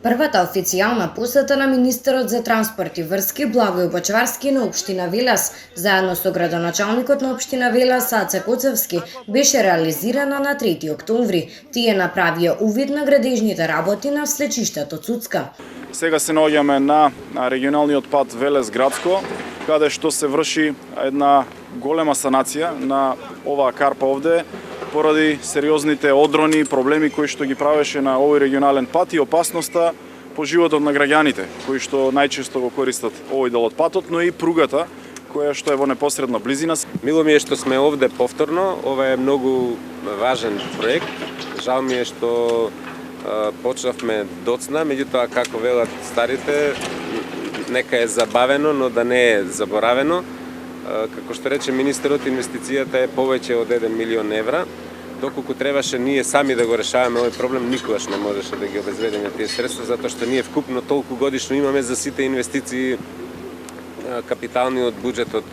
Првата официјална посета на министерот за транспорт и врски Благој Бочварски на општина Велес, заедно со градоначалникот на општина Велес Аце Коцевски, беше реализирана на 3 октомври. Тие направија увид на градежните работи на слечиштето Цуцка. Сега се наоѓаме на регионалниот пат Велес Градско, каде што се врши една голема санација на оваа карпа овде, поради сериозните одрони и проблеми кои што ги правеше на овој регионален пат и опасноста по животот на граѓаните, кои што најчесто го користат овој дел од патот, но и пругата, која што е во непосредна близина. Мило ми е што сме овде повторно, ова е многу важен проект. Жал ми е што почнавме доцна, меѓутоа како велат старите, нека е забавено, но да не е заборавено. Како што рече министерот, инвестицијата е повеќе од 1 милион евра. Доколку требаше ние сами да го решаваме овој проблем, никогаш не можеше да ги обезведеме тие средства, затоа што ние вкупно толку годишно имаме за сите инвестиции капитални од буџетот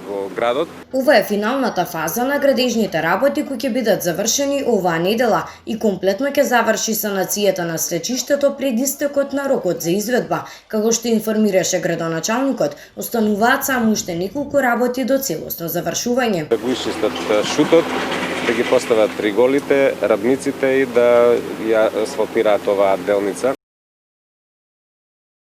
во градот. Ова е финалната фаза на градежните работи кои ќе бидат завршени оваа недела и комплетно ќе заврши санацијата на слечиштето пред истекот на рокот за изведба. Како што информираше градоначалникот, остануваат само уште неколку работи до целосно завршување. Да го исчистат шутот, да ги постават риголите, рабниците и да ја асфалтираат оваа делница.